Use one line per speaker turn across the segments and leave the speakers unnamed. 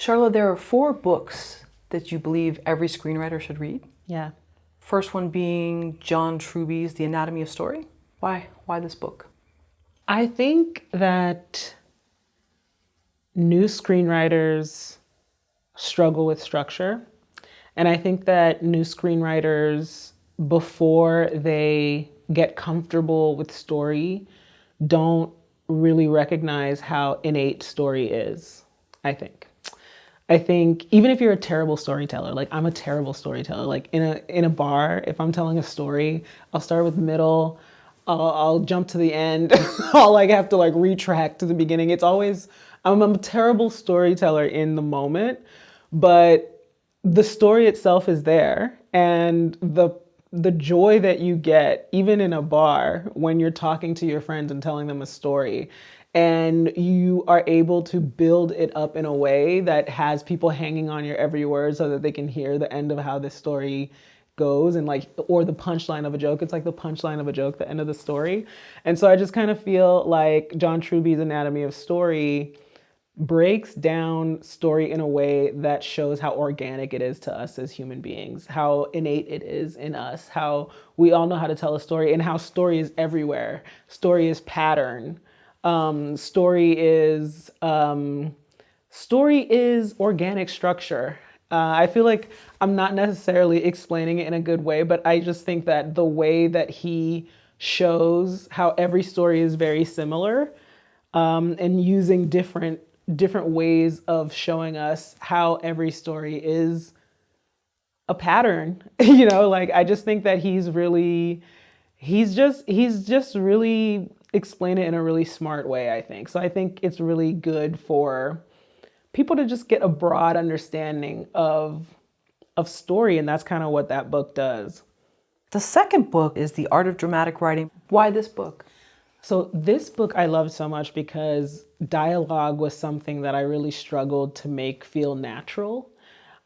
Charla, there are 4 books that you believe every screenwriter should read.
Yeah.
First one being John Truby's The Anatomy of Story. Why? Why this book?
I think that new screenwriters struggle with structure. And I think that new screenwriters, before they get comfortable with story, don't really recognize how innate story is, I think. I think even if you're a terrible storyteller, like I'm a terrible storyteller, like in a bar, if I'm telling a story, I'll start with the middle, I'll jump to the end, I'll like have to like retract to the beginning. It's always, I'm a terrible storyteller in the moment, but the story itself is there, and the joy that you get even in a bar when you're talking to your friends and telling them a story, and you are able to build it up in a way that has people hanging on your every word so that they can hear the end of how this story goes, and like, or the punchline of a joke. It's like the punchline of a joke, the end of the story. And so I just kind of feel like John Truby's Anatomy of Story breaks down story in a way that shows how organic it is to us as human beings, how innate it is in us, how we all know how to tell a story, and how story is everywhere. Story is pattern. Story is organic structure. I feel like I'm not necessarily explaining it in a good way, but I just think that the way that he shows how every story is very similar, and using different ways of showing us how every story is a pattern. Like I just think that he's just really explain it in a really smart way, I think. So I think it's really good for people to just get a broad understanding of story, and that's kind of what that book does.
The second book is The Art of Dramatic Writing. Why this book?
So this book I loved so much because dialogue was something that I really struggled to make feel natural.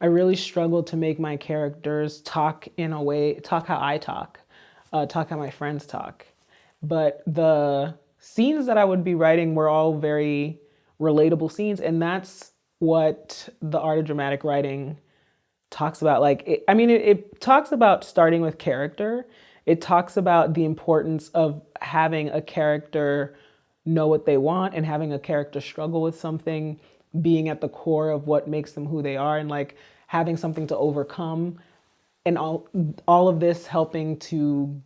I really struggled to make my characters talk in a way, talk how I talk how my friends talk. But the scenes that I would be writing were all very relatable scenes, and that's what The Art of Dramatic Writing talks about. It talks about starting with character. It talks about the importance of having a character know what they want and having a character struggle with something, being at the core of what makes them who they are, and like having something to overcome, and all of this helping to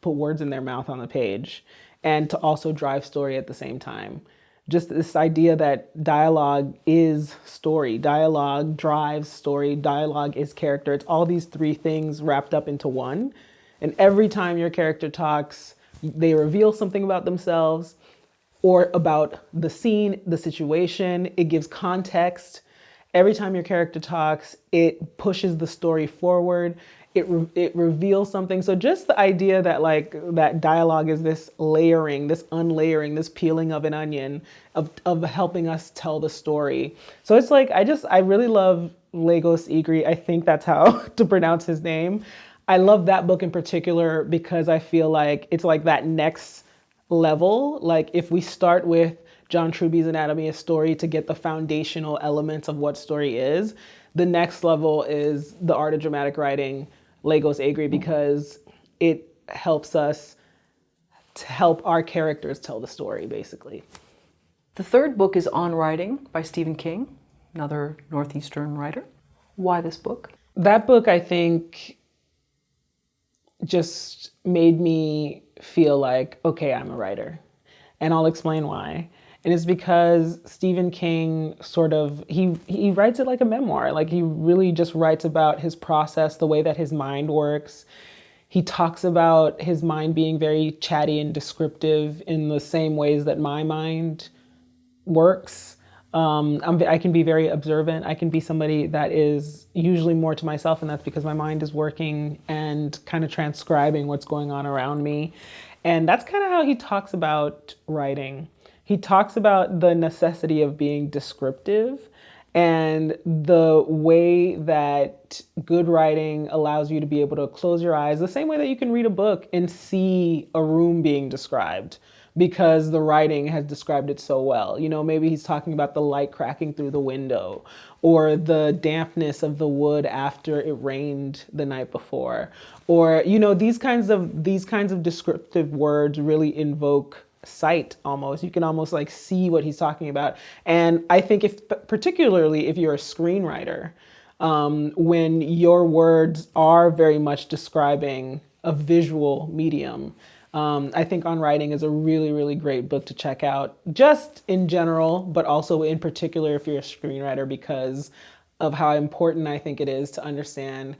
put words in their mouth on the page and to also drive story at the same time. Just this idea that dialogue is story, dialogue drives story, dialogue is character. It's all these 3 things wrapped up into one. And every time your character talks, they reveal something about themselves or about the scene, the situation. It gives context. Every time your character talks, it pushes the story forward. It reveals something. So just the idea that like that dialogue is this layering, this unlayering, this peeling of an onion of helping us tell the story. So it's like, I really love Lagos Igri. I think that's how to pronounce his name. I love that book in particular because I feel like it's like that next level. Like if we start with John Truby's Anatomy of Story to get the foundational elements of what story is, the next level is The Art of Dramatic Writing, Lagos Igri, because it helps us to help our characters tell the story, basically.
The third book is On Writing by Stephen King, another Northeastern writer. Why this book?
That book, I think, just made me feel like, okay, I'm a writer. And I'll explain why. And it's because Stephen King he writes it like a memoir. Like he really just writes about his process, the way that his mind works. He talks about his mind being very chatty and descriptive in the same ways that my mind works. I can be very observant. I can be somebody that is usually more to myself, and that's because my mind is working and kind of transcribing what's going on around me. And that's kind of how he talks about writing. He talks about the necessity of being descriptive and the way that good writing allows you to be able to close your eyes the same way that you can read a book and see a room being described. because the writing has described it so well. You know, maybe he's talking about the light cracking through the window, or the dampness of the wood after it rained the night before, or, you know, these kinds of descriptive words really invoke sight almost. You can almost like see what he's talking about. And I think particularly if you're a screenwriter, when your words are very much describing a visual medium, I think On Writing is a really, really great book to check out, just in general, but also in particular if you're a screenwriter, because of how important I think it is to understand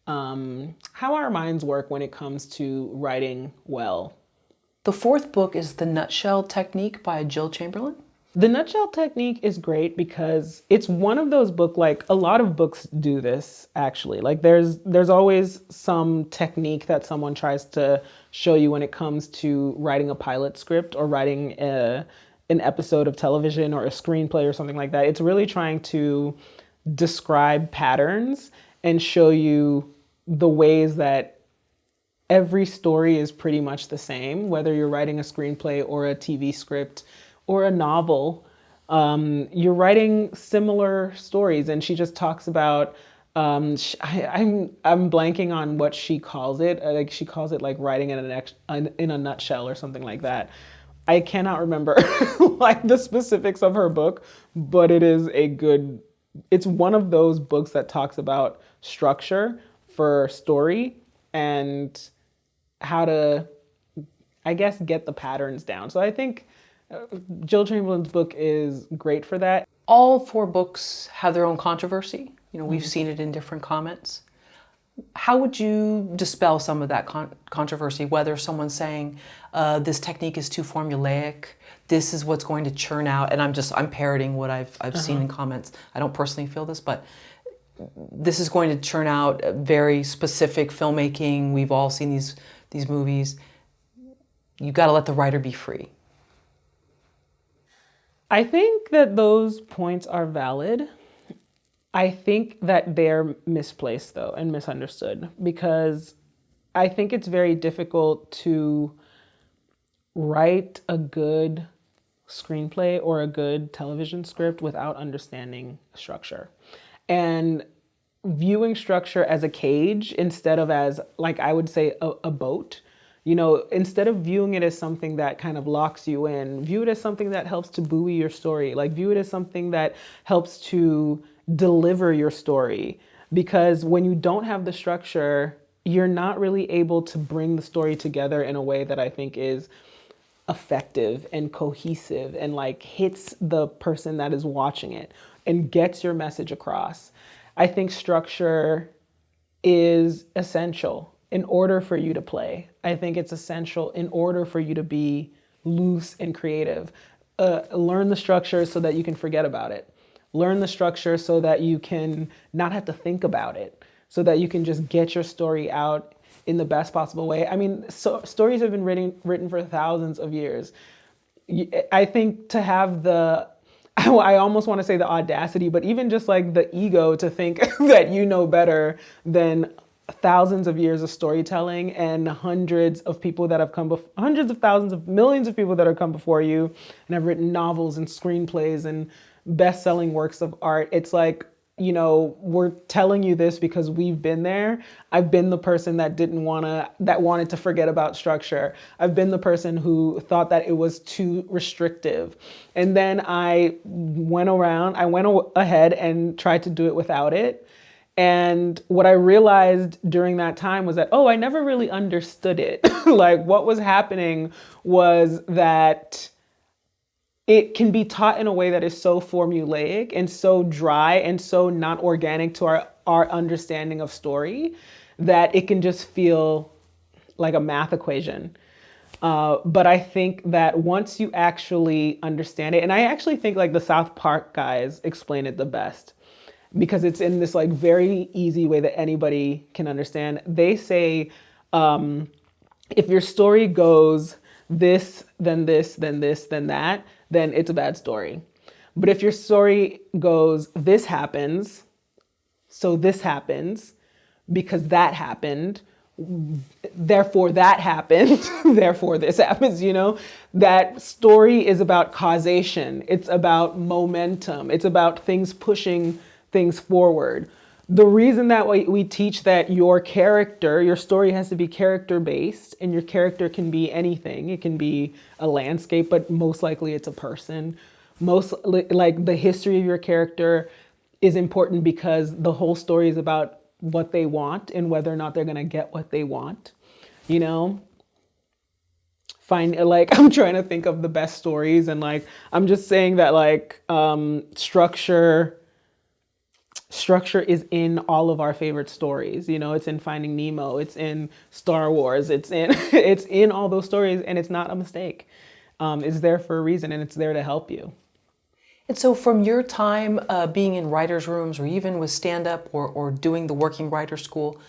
how our minds work when it comes to writing well.
The fourth book is The Nutshell Technique by Jill Chamberlain.
The Nutshell Technique is great because it's one of those books, like a lot of books do this actually. Like there's always some technique that someone tries to show you when it comes to writing a pilot script or writing an episode of television or a screenplay or something like that. It's really trying to describe patterns and show you the ways that every story is pretty much the same, whether you're writing a screenplay or a TV script or a novel. You're writing similar stories. And she just talks about, I'm blanking on what she calls it. Like she calls it like writing in a nutshell or something like that. I cannot remember like the specifics of her book, but it's one of those books that talks about structure for story and how to, I guess, get the patterns down. So I think Jill Chamberlain's book is great for that.
All four books have their own controversy. You know, we've seen it in different comments. How would you dispel some of that controversy, whether someone's saying this technique is too formulaic, this is what's going to churn out, and I'm parroting what I've seen in comments. I don't personally feel this, but this is going to churn out very specific filmmaking. We've all seen these movies. You've got to let the writer be free.
I think that those points are valid. I think that they're misplaced though and misunderstood, because I think it's very difficult to write a good screenplay or a good television script without understanding structure. And viewing structure as a cage instead of as, like I would say, a boat. You know, instead of viewing it as something that kind of locks you in, view it as something that helps to buoy your story. Like view it as something that helps to deliver your story. Because when you don't have the structure, you're not really able to bring the story together in a way that I think is effective and cohesive and like hits the person that is watching it and gets your message across. I think structure is essential in order for you to play. I think it's essential in order for you to be loose and creative. Learn the structure so that you can forget about it. Learn the structure so that you can not have to think about it, so that you can just get your story out in the best possible way. I mean, stories have been written for thousands of years. I think to have I almost want to say the audacity, but even just like the ego to think that you know better than thousands of years of storytelling and hundreds of people that have come before, hundreds of thousands of millions of people that have come before you and have written novels and screenplays and best-selling works of art. It's like, you know, we're telling you this because we've been there. I've been the person that wanted to forget about structure. I've been the person who thought that it was too restrictive. And then I went ahead and tried to do it without it. And what I realized during that time was that, I never really understood it. Like what was happening was that it can be taught in a way that is so formulaic and so dry and so not organic to our understanding of story that it can just feel like a math equation. But I think that once you actually understand it, and I actually think like the South Park guys explain it the best, because it's in this like very easy way that anybody can understand. They say, if your story goes this, then this, then this, then that, then it's a bad story. But if your story goes, this happens, so this happens, because that happened, therefore that happened, therefore this happens, you know? That story is about causation. It's about momentum. It's about things pushing things forward. The reason that we teach that your story has to be character based, and your character can be anything. It can be a landscape, but most likely it's a person. Like the history of your character is important because the whole story is about what they want and whether or not they're going to get what they want, you know? I'm trying to think of the best stories, and like, I'm just saying that like, structure is in all of our favorite stories. You know, it's in Finding Nemo, it's in Star Wars, it's in all those stories, and it's not a mistake. It's there for a reason, and it's there to help you.
And so from your time being in writers' rooms, or even with stand-up or doing the Working Writer School,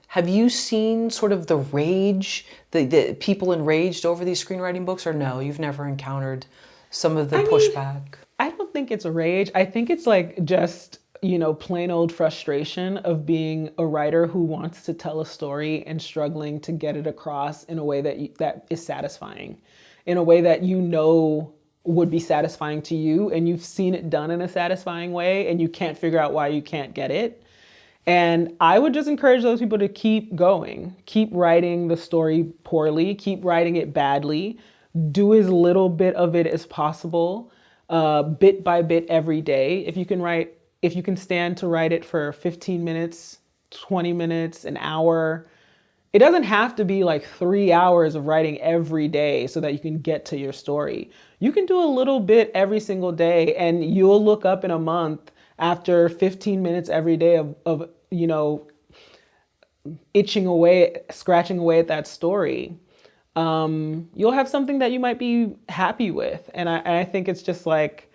have you seen sort of the rage, the people enraged over these screenwriting books, or no, you've never encountered some of the pushback?
I don't think it's a rage. I think it's like just, you know, plain old frustration of being a writer who wants to tell a story and struggling to get it across in a way that is satisfying, in a way that you know would be satisfying to you, and you've seen it done in a satisfying way, and you can't figure out why you can't get it. And I would just encourage those people to keep going, keep writing the story poorly, keep writing it badly, do as little bit of it as possible, bit by bit every day. If you can stand to write it for 15 minutes, 20 minutes, an hour, it doesn't have to be like 3 hours of writing every day so that you can get to your story. You can do a little bit every single day, and you'll look up in a month after 15 minutes every day of you know, scratching away at that story. You'll have something that you might be happy with. And I think it's just like,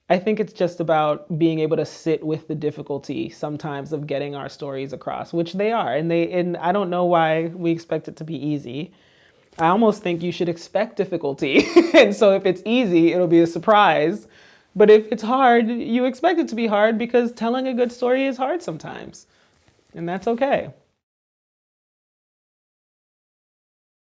I think it's just about being able to sit with the difficulty sometimes of getting our stories across, which they are. And I don't know why we expect it to be easy. I almost think you should expect difficulty. And so if it's easy, it'll be a surprise. But if it's hard, you expect it to be hard, because telling a good story is hard sometimes. And that's okay.